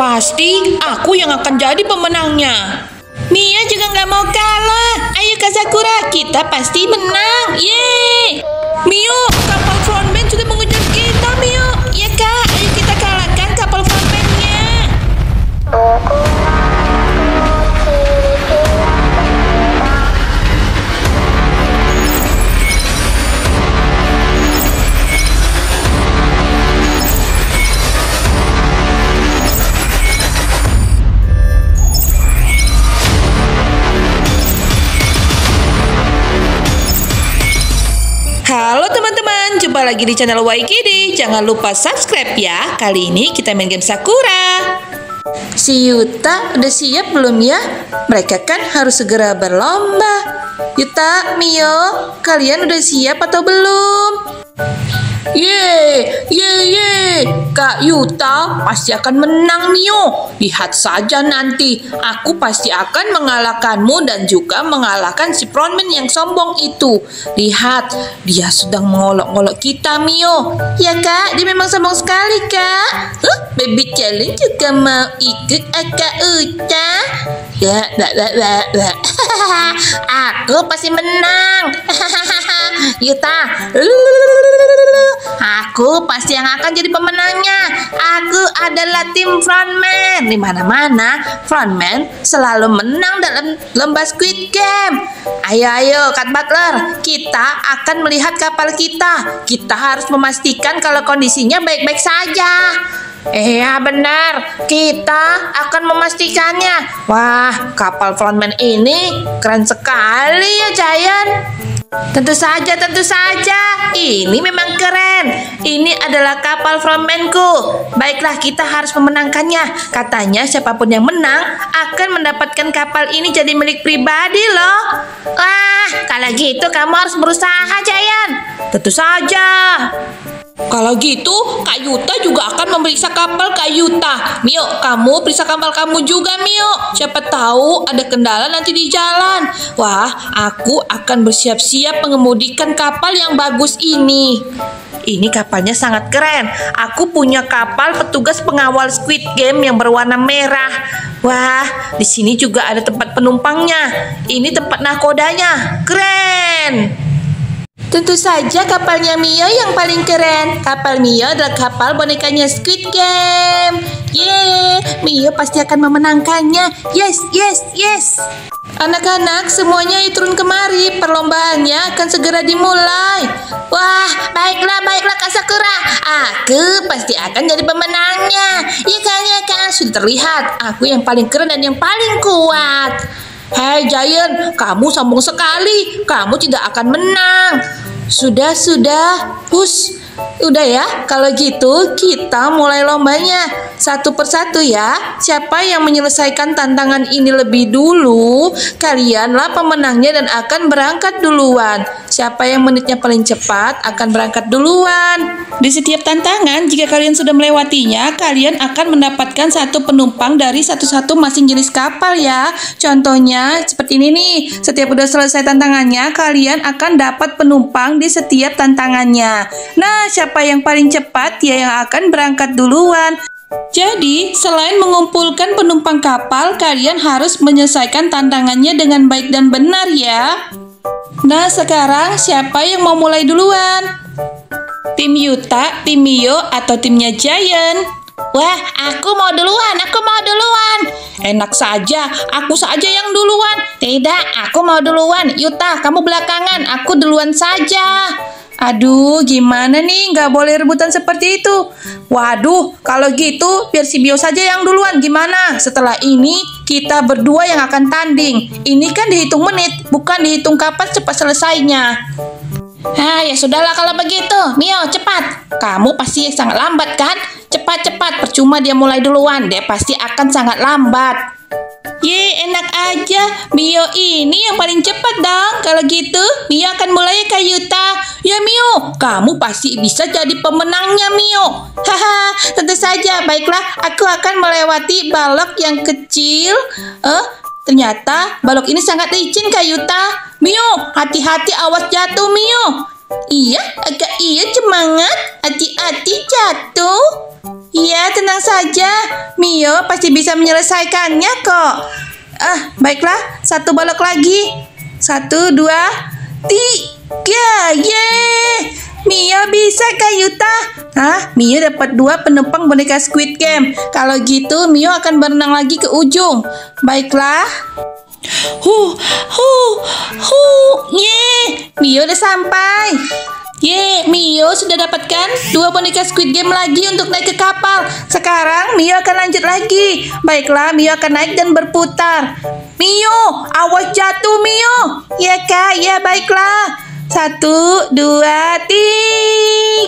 pasti aku yang akan jadi pemenangnya. Mio juga nggak mau kalah. Ayo Kak Sakura, kita pasti menang. Yeay! Mio, kapal frontman sudah mengejar kita, Mio. Ya Kak, ayo kita kalahkan kapal frontman-nya. Halo teman-teman, jumpa lagi di channel YKD. Jangan lupa subscribe ya. Kali ini kita main game Sakura. Si Yuta udah siap belum ya? Mereka kan harus segera berlomba. Yuta, Mio, kalian udah siap atau belum? Yeay, Kak Yuta pasti akan menang, Mio. Lihat saja nanti, aku pasti akan mengalahkanmu dan juga mengalahkan si frontman yang sombong itu. Lihat, dia sedang mengolok-olok kita, Mio. Ya Kak, dia memang sombong sekali, Kak. Baby Challenge juga mau ikut, Kak Yuta. Ya, aku pasti menang. Yuta, aku pasti yang akan jadi pemenangnya. Aku adalah tim frontman. Di mana-mana, frontman selalu menang dalam lomba Squid Game. Ayo, Kat Butler, kita akan melihat kapal kita. Kita harus memastikan kalau kondisinya baik-baik saja. Ya benar, kita akan memastikannya. Wah, kapal frontman ini keren sekali ya, Giant. Tentu saja. Ini memang keren. Ini adalah kapal frontmanku. Baiklah, kita harus memenangkannya. Katanya siapapun yang menang akan mendapatkan kapal ini jadi milik pribadi loh. Wah, kalau gitu kamu harus berusaha, Giant. Tentu saja. Kalau gitu, Kak Yuta juga akan memeriksa kapal Kak Yuta. Mio, kamu periksa kapal kamu juga, Mio. Siapa tahu ada kendala nanti di jalan. Wah, aku akan bersiap-siap mengemudikan kapal yang bagus ini. Ini kapalnya sangat keren. Aku punya kapal petugas pengawal Squid Game yang berwarna merah. Wah, di sini juga ada tempat penumpangnya. Ini tempat nahkodanya. Keren. Tentu saja kapalnya Mio yang paling keren. Kapal Mio adalah kapal bonekanya Squid Game. Yeay, Mio pasti akan memenangkannya. Yes. Anak-anak, semuanya turun kemari. Perlombaannya akan segera dimulai. Wah, baiklah Kak Sakura. Aku pasti akan jadi pemenangnya. Ya kan, sudah terlihat. Aku yang paling keren dan yang paling kuat. Hei Giant, kamu sombong sekali. Kamu tidak akan menang. Sudah. Udah ya, kalau gitu kita mulai lombanya. Satu persatu ya. Siapa yang menyelesaikan tantangan ini lebih dulu, kalianlah pemenangnya dan akan berangkat duluan. Siapa yang menitnya paling cepat akan berangkat duluan. Di setiap tantangan, jika kalian sudah melewatinya, kalian akan mendapatkan satu penumpang dari satu-satu masing jenis kapal ya. Contohnya seperti ini nih. Setiap udah selesai tantangannya, kalian akan dapat penumpang di setiap tantangannya. Nah, siapa yang paling cepat, dia yang akan berangkat duluan. Jadi, selain mengumpulkan penumpang kapal, kalian harus menyelesaikan tantangannya dengan baik dan benar ya. Nah, sekarang siapa yang mau mulai duluan? Tim Yuta, tim Mio, atau timnya Giant? Wah, aku mau duluan. Enak saja, aku saja yang duluan. Tidak, aku mau duluan. Yuta, kamu belakangan, aku duluan saja. Aduh, gimana nih? Nggak boleh rebutan seperti itu. Waduh, kalau gitu biar si Mio saja yang duluan. Gimana? Setelah ini kita berdua yang akan tanding. Ini kan dihitung menit, bukan dihitung kapan cepat selesainya. Ya sudahlah kalau begitu. Mio, cepat. Kamu pasti sangat lambat kan? Cepat. Percuma dia mulai duluan. Dia pasti akan sangat lambat. Enak aja. Mio ini yang paling cepat dong. Kalau gitu, Mio akan mulai Kak Yuta. Ya Mio, kamu pasti bisa jadi pemenangnya Mio. Tentu saja. Baiklah, aku akan melewati balok yang kecil. Ternyata balok ini sangat licin Kak Yuta. Mio, hati-hati awas jatuh Mio. Iya, agak semangat. Hati-hati jatuh. Iya, tenang tenang saja. Mio pasti bisa menyelesaikannya kok. Baiklah, satu balok lagi. 1, 2, 3. Yeay! Mio bisa Kak Yuta. Mio dapat 2 penumpang boneka Squid Game. Kalau gitu Mio akan berenang lagi ke ujung. Baiklah. Yeay! Mio udah sampai. Yeay, Mio sudah dapatkan 2 boneka Squid Game lagi untuk naik ke kapal. Sekarang Mio akan lanjut lagi. Baiklah, Mio akan naik dan berputar. Mio, awas jatuh Mio. Ya Kak, ya baiklah. 1, 2,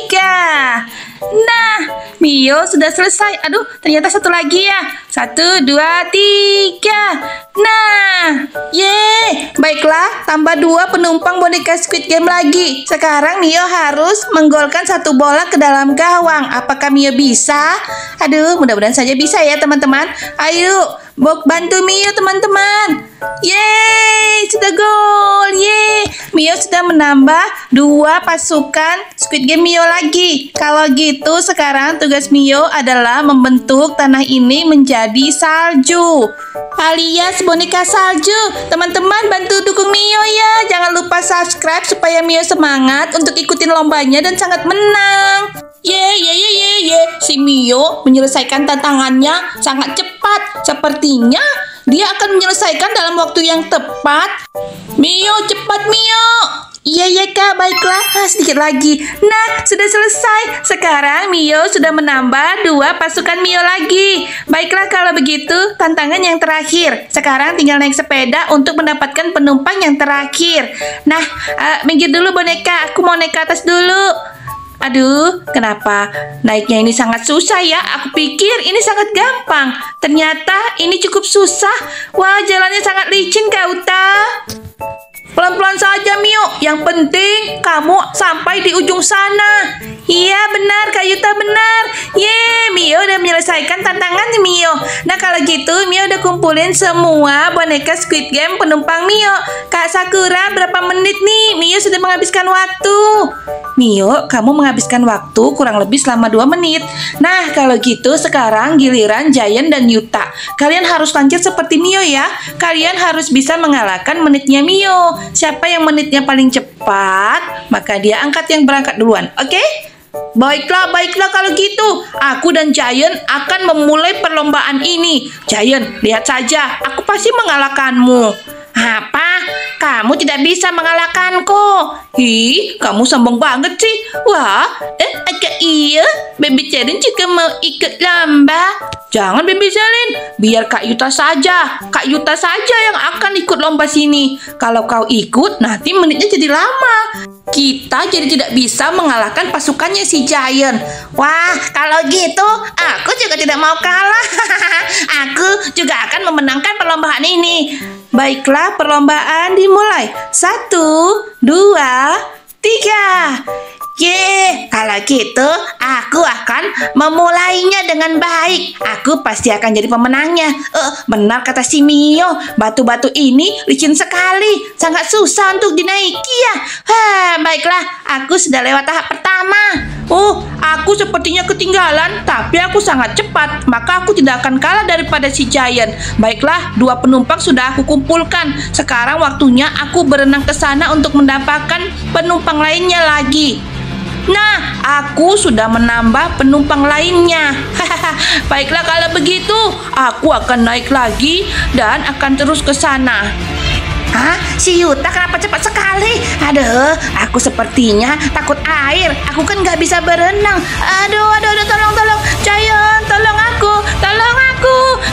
3. Nah, Mio sudah selesai. Aduh, ternyata satu lagi ya. 1, 2, 3. Nah, yeay. Baiklah, tambah 2 penumpang boneka Squid Game lagi. Sekarang Mio harus menggolkan 1 bola ke dalam gawang. Apakah Mio bisa? Aduh, mudah-mudahan saja bisa ya teman-teman. Ayo, bantu Mio teman-teman. Yeay, sudah gol. Yeay, Mio sudah menambah 2 pasukan Squid Game Mio lagi. Kalau gitu sekarang tugas Mio adalah membentuk tanah ini menjadi salju alias boneka salju. Teman-teman bantu dukung Mio ya. Jangan lupa subscribe supaya Mio semangat untuk ikutin lombanya dan sangat menang. Si Mio menyelesaikan tantangannya sangat cepat. Sepertinya dia akan menyelesaikan dalam waktu yang tepat. Mio, cepat Mio. Iya Kak, baiklah. Sedikit lagi. Nah, sudah selesai. Sekarang Mio sudah menambah 2 pasukan Mio lagi. Baiklah kalau begitu, tantangan yang terakhir. Sekarang tinggal naik sepeda untuk mendapatkan penumpang yang terakhir. Nah, minggir dulu boneka. Aku mau naik ke atas dulu. Aduh, kenapa naiknya ini sangat susah ya? Aku pikir ini sangat gampang. Ternyata ini cukup susah. Wah, jalannya sangat licin Kak Uta. Pelan-pelan saja Mio. Yang penting kamu sampai di ujung sana. Iya benar Kak Yuta, benar. Yeay, Mio udah menyelesaikan tantangan nih Mio. Nah kalau gitu Mio udah kumpulin semua boneka Squid Game penumpang Mio. Kak Sakura, berapa menit nih Mio sudah menghabiskan waktu? Mio, kamu menghabiskan waktu kurang lebih selama 2 menit. Nah kalau gitu sekarang giliran Giant dan Yuta. Kalian harus lanjut seperti Mio ya. Kalian harus bisa mengalahkan menitnya Mio. Siapa yang menitnya paling cepat, maka dia angkat yang berangkat duluan. Oke? Baiklah kalau gitu. Aku dan Giant akan memulai perlombaan ini. Giant, lihat saja. Aku pasti mengalahkanmu. Apa? Kamu tidak bisa mengalahkanku. Kamu sombong banget sih. Wah, iya. Baby Celine juga mau ikut lomba. Jangan Baby Celine, biar Kak Yuta saja. Kak Yuta saja yang akan ikut lomba sini. Kalau kau ikut, nanti menitnya jadi lama. Kita jadi tidak bisa mengalahkan pasukannya si Giant. Wah, kalau gitu, aku juga tidak mau kalah. Aku juga akan memenangkan perlombaan ini. Baiklah, perlombaan dimulai. 1, 2, 3. Kalau gitu aku akan memulainya dengan baik. Aku pasti akan jadi pemenangnya. Benar kata si Mio, batu-batu ini licin sekali, sangat susah untuk dinaiki ya. Baiklah, aku sudah lewat tahap pertama. Aku sepertinya ketinggalan, tapi aku sangat cepat, maka aku tidak akan kalah daripada si Giant. Baiklah, 2 penumpang sudah aku kumpulkan. Sekarang waktunya aku berenang ke sana untuk mendapatkan penumpang lainnya lagi. Nah, aku sudah menambah penumpang lainnya. Baiklah kalau begitu, aku akan naik lagi dan akan terus ke sana. Si Yuta kenapa cepat sekali? Aduh, aku sepertinya takut air. Aku kan nggak bisa berenang. Aduh, tolong, Giant, tolong aku.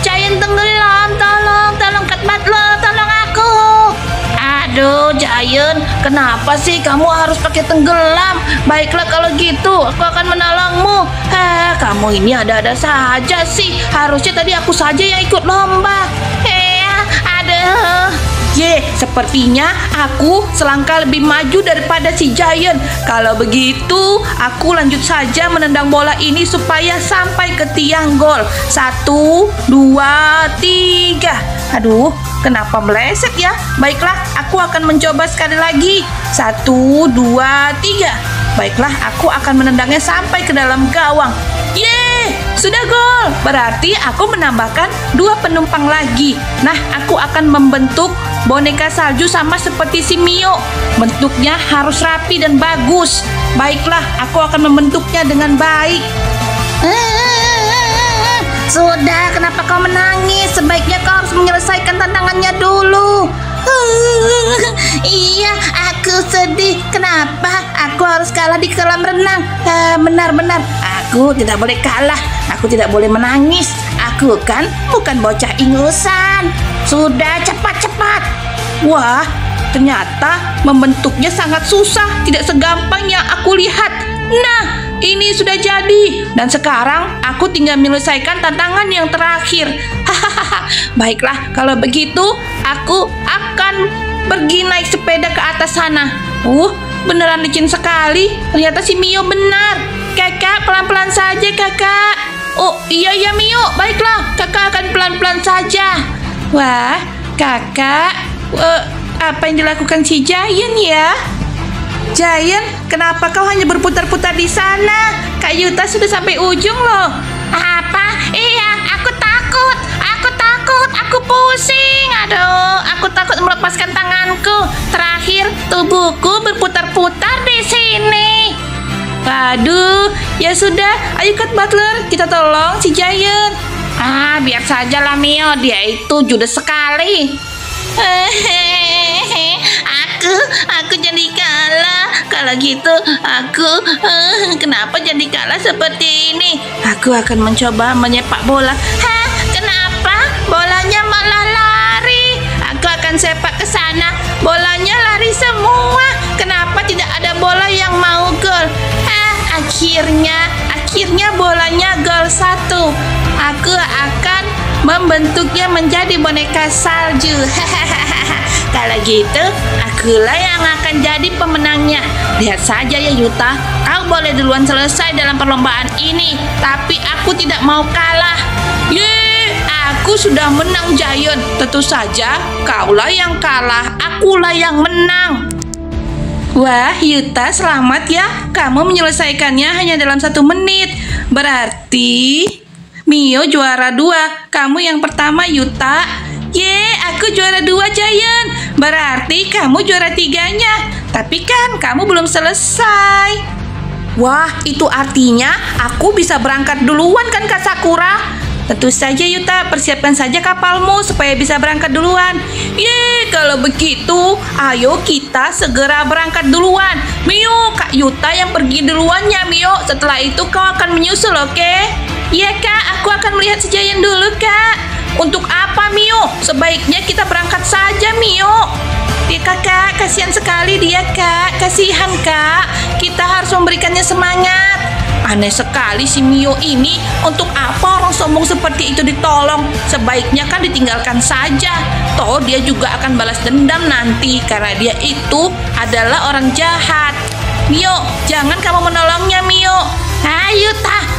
Giant tenggelam, tolong, Kak Matlo, tolong aku. Aduh, Giant, kenapa sih kamu harus pakai tenggelam? Baiklah kalau gitu, aku akan menolongmu. Kamu ini ada-ada saja sih. Harusnya tadi aku saja yang ikut lomba. Aduh. Sepertinya aku selangkah lebih maju daripada si Giant. Kalau begitu, aku lanjut saja menendang bola ini supaya sampai ke tiang gol. 1, 2, 3. Aduh, kenapa meleset ya? Baiklah, aku akan mencoba sekali lagi. 1, 2, 3. Baiklah, aku akan menendangnya sampai ke dalam gawang. sudah gol. Berarti aku menambahkan 2 penumpang lagi. Nah, aku akan membentuk boneka salju sama seperti si Mio. Bentuknya harus rapi dan bagus. Baiklah, aku akan membentuknya dengan baik. Sudah, kenapa kau menangis? Sebaiknya kau harus menyelesaikan tantangannya dulu. Iya, aku sedih. Kenapa aku harus kalah di kolam renang? Benar-benar, aku tidak boleh kalah. Aku tidak boleh menangis. Aku kan bukan bocah ingusan. Sudah, cepat-cepat. Wah, ternyata membentuknya sangat susah. Tidak segampang yang aku lihat. Nah, ini sudah jadi. Dan sekarang aku tinggal menyelesaikan tantangan yang terakhir. Hahaha. Baiklah, kalau begitu aku akan pergi naik sepeda ke atas sana. Beneran licin sekali. Ternyata si Mio benar. Kakak, pelan-pelan saja kakak. Oh iya Mio, baiklah. Kakak akan pelan-pelan saja. Wah, kakak, apa yang dilakukan si Giant ya? Giant, kenapa kau hanya berputar-putar di sana? Kak Yuta sudah sampai ujung loh. Apa? Iya, aku takut. Aku pusing. Aduh, aku takut melepaskan tanganku. Terakhir, tubuhku berputar-putar di sini. Waduh, ya sudah. Ayo Cat Butler, kita tolong si Giant. Biar sajalah Mio, dia itu judes sekali. Aku jadi kalah. Kalau gitu aku kenapa jadi kalah seperti ini? Aku akan mencoba menyepak bola. Kenapa bolanya malah lari? Aku akan sepak ke sana. Bolanya lari semua. Kenapa tidak ada bola yang mau gol? Akhirnya bolanya gol 1. Aku akan membentuknya menjadi boneka salju. Kalau gitu, akulah yang akan jadi pemenangnya. Lihat saja ya Yuta, kau boleh duluan selesai dalam perlombaan ini, tapi aku tidak mau kalah. Yeay, aku sudah menang Giant. Tentu saja, kaulah yang kalah, akulah yang menang. Wah, Yuta, selamat ya. Kamu menyelesaikannya hanya dalam 1 menit. Berarti Mio juara 2. Kamu yang pertama, Yuta. Aku juara 2 Giant. Berarti kamu juara 3-nya. Tapi kan kamu belum selesai. Wah, itu artinya aku bisa berangkat duluan kan Kak Sakura? Tentu saja Yuta, persiapkan saja kapalmu supaya bisa berangkat duluan. Kalau begitu, ayo kita segera berangkat duluan. Mio, Kak Yuta yang pergi duluannya Mio. Setelah itu kau akan menyusul, oke? Iya Kak, aku akan melihat si Giant dulu Kak. Untuk apa Mio? Sebaiknya kita berangkat saja Mio. Ya kakak, kasihan sekali dia Kak. Kasihan Kak. Kita harus memberikannya semangat. Aneh sekali si Mio ini. Untuk apa orang sombong seperti itu ditolong? Sebaiknya kan ditinggalkan saja. Toh dia juga akan balas dendam nanti karena dia itu adalah orang jahat. Mio, jangan kamu menolongnya Mio. Ayo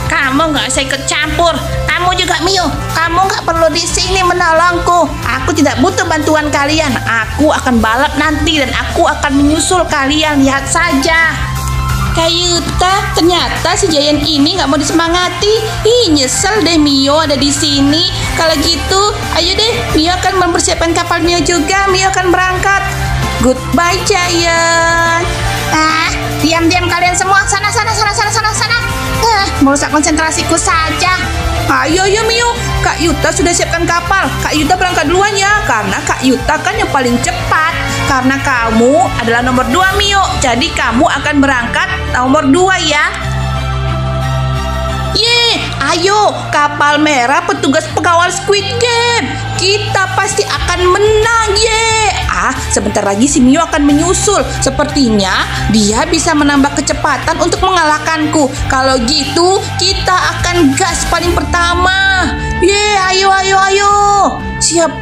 kamu nggak usah ikut campur. Kamu juga Mio, kamu nggak perlu di sini menolongku. Aku tidak butuh bantuan kalian. Aku akan balap nanti dan aku akan menyusul kalian. Lihat saja. Kak Yuta, ternyata si Giant ini nggak mau disemangati. Nyesel deh Mio ada di sini. Kalau gitu, ayo deh, Mio akan mempersiapkan kapal Mio juga. Mio akan berangkat. Goodbye Giant. Diam-diam kalian semua. Sana. Merusak konsentrasiku saja. Ayo Mio, Kak Yuta sudah siapkan kapal. Kak Yuta berangkat duluan ya, karena Kak Yuta kan yang paling cepat. Karena kamu adalah nomor 2 Mio, jadi kamu akan berangkat nomor 2 ya. Ayo, kapal merah petugas pengawal Squid Game. Kita pasti akan menang, sebentar lagi si Mio akan menyusul. Sepertinya dia bisa menambah kecepatan untuk mengalahkanku. Kalau gitu, kita akan gas paling pertama. Ayo. Siap.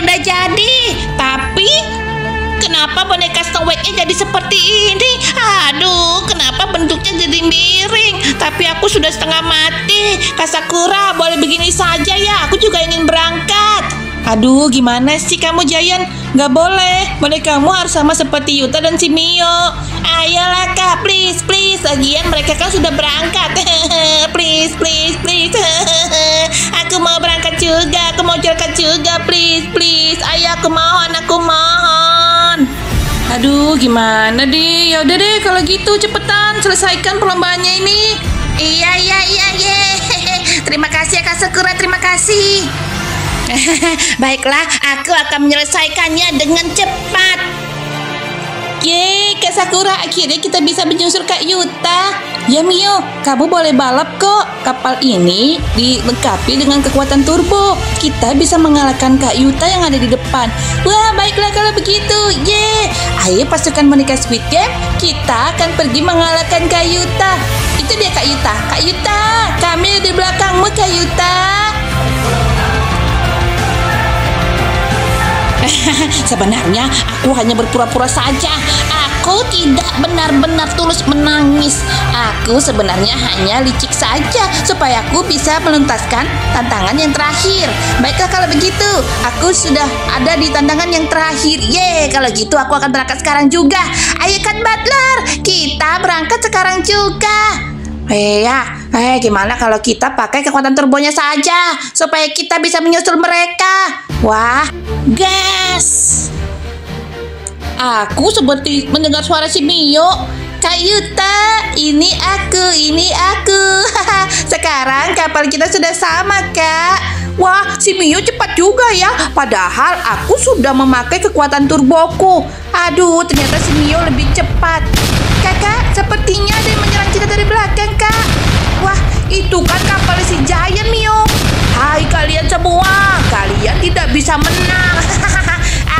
Udah jadi. Tapi kenapa boneka Snow White-nya jadi seperti ini? Aduh, kenapa bentuknya jadi miring? Tapi aku sudah setengah mati. Kak Sakura, boleh begini saja ya? Aku juga ingin berangkat. Aduh, gimana sih kamu Giant? Nggak boleh. Kamu harus sama seperti Yuta dan si Mio. Ayolah Kak, please, please. Lagian mereka kan sudah berangkat. Please, please, please. Aku mau berangkat juga. Aku mau jalan juga. Please, please. Ayo, aku mohon, aku mohon. Aduh, gimana deh? Ya udah deh, kalau gitu cepetan selesaikan perlombaannya ini. Iya. Terima kasih ya Kak Sakura, terima kasih. Baiklah, aku akan menyelesaikannya dengan cepat. Yeay, Kak Sakura, akhirnya kita bisa menyusul Kak Yuta. Ya Mio, kamu boleh balap kok. Kapal ini dilengkapi dengan kekuatan turbo. Kita bisa mengalahkan Kak Yuta yang ada di depan. Wah, baiklah kalau begitu. Yeay, ayo pasukan boneka Squid Game, kita akan pergi mengalahkan Kak Yuta. Itu dia Kak Yuta. Kak Yuta, kami di belakangmu Kak Yuta. Sebenarnya aku hanya berpura-pura saja. Aku tidak benar-benar tulus menangis. Aku sebenarnya hanya licik saja supaya aku bisa menuntaskan tantangan yang terakhir. Baiklah kalau begitu, aku sudah ada di tantangan yang terakhir. Yeay, kalau gitu aku akan berangkat sekarang juga. Ayo Cat Butler, kita berangkat sekarang juga. Gimana kalau kita pakai kekuatan turbonya saja supaya kita bisa menyusul mereka? Wah, gas! Aku seperti mendengar suara si Mio. Kak Yuta, ini aku. Sekarang kapal kita sudah sama, Kak. Wah, si Mio cepat juga ya. Padahal aku sudah memakai kekuatan turboku. Aduh, ternyata si Mio lebih cepat. Kakak, sepertinya ada yang menyerang kita dari belakang, Kak. Wah, itu kan kapal si Giant, Mio. Hai kalian semua, kalian tidak bisa menang.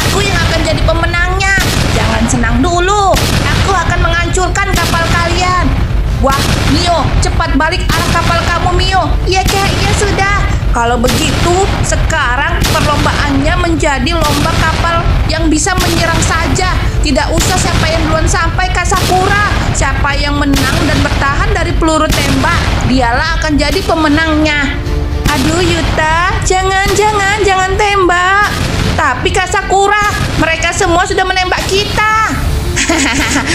Aku yang akan jadi pemenangnya. Jangan senang dulu. Aku akan menghancurkan kapal kalian. Wah, Mio, cepat balik arah kapal kamu, Mio. Iya, Kak, iya sudah. Kalau begitu, sekarang perlombaannya menjadi lomba kapal yang bisa menyerang saja. Tidak usah siapa yang duluan sampai, Kak Sakura. Siapa yang menang dan bertahan dari peluru tembak, dialah akan jadi pemenangnya. Aduh, Yuta, jangan tembak. Tapi Kak Sakura, mereka semua sudah menembak kita.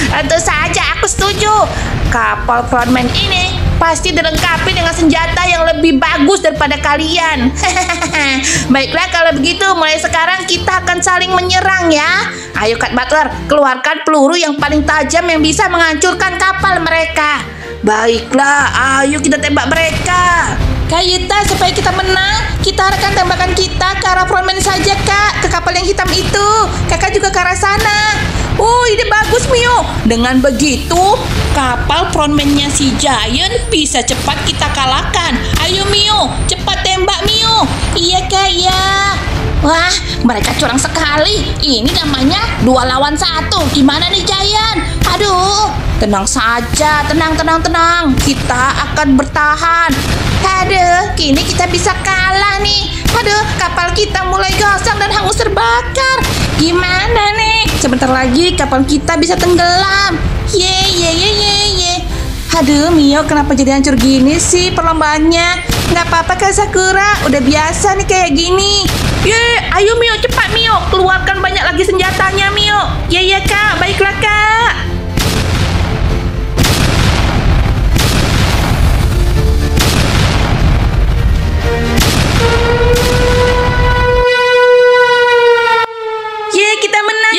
Tentu saja, aku setuju. Kapal frontman ini pasti dilengkapi dengan senjata yang lebih bagus daripada kalian. Baiklah kalau begitu, mulai sekarang kita akan saling menyerang ya. Ayo Cat Butler, keluarkan peluru yang paling tajam yang bisa menghancurkan kapal mereka. Baiklah, ayo kita tembak mereka. Kak Yuta, supaya kita menang, kita arahkan tembakan kita ke arah frontman saja, Kak. Ke kapal yang hitam itu. Kakak juga ke arah sana. Oh, ide bagus, Mio. Dengan begitu, kapal frontman-nya si Giant bisa cepat kita kalahkan. Ayo, Mio. Cepat tembak, Mio. Iya, Kak, ya. Wah, mereka curang sekali. Ini namanya 2 lawan 1. Gimana nih, Giant? Aduh, tenang saja. Tenang. Kita akan bertahan. Aduh, kini kita bisa kalah nih. Aduh, kapal kita mulai gosong dan hangus terbakar. Gimana nih? Sebentar lagi kapal kita bisa tenggelam. Ye. Aduh, Mio, kenapa jadi hancur gini sih perlombaannya? Nggak apa-apa, Kak Sakura. Udah biasa nih kayak gini. Ayo Mio, cepat Mio. Keluarkan banyak lagi senjatanya, Mio. Ya, Kak. Baiklah, Kak. Kita menang.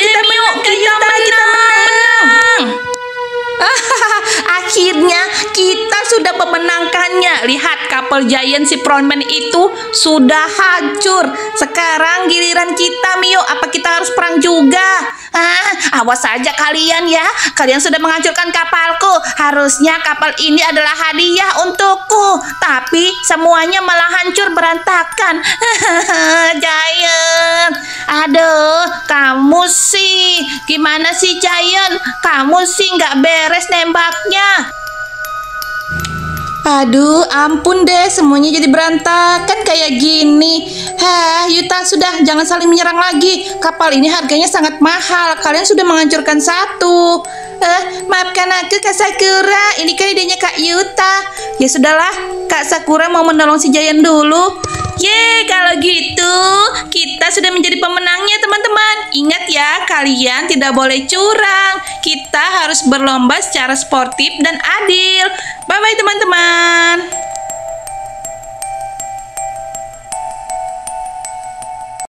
Akhirnya kita sudah memenangkannya. Lihat, kapal Giant si frontman itu sudah hancur. Sekarang giliran kita, Mio. Apa kita harus perang juga? Awas saja kalian ya. Kalian sudah menghancurkan kapalku. Harusnya kapal ini adalah hadiah untukku. Tapi semuanya malah hancur berantakan. Giant. Aduh, kamu sih. Gimana sih, Giant? Kamu sih nggak beres nembaknya. Aduh, ampun deh, semuanya jadi berantakan kayak gini. Yuta, sudah, jangan saling menyerang lagi. Kapal ini harganya sangat mahal. Kalian sudah menghancurkan satu. Maafkan aku, Kak Sakura. Ini kan idenya Kak Yuta. Ya sudahlah, Kak Sakura mau menolong si Giant dulu. Kalau gitu kita sudah menjadi pemenangnya teman-teman. Ingat ya, kalian tidak boleh curang. Kita harus berlomba secara sportif dan adil. Bye-bye teman-teman.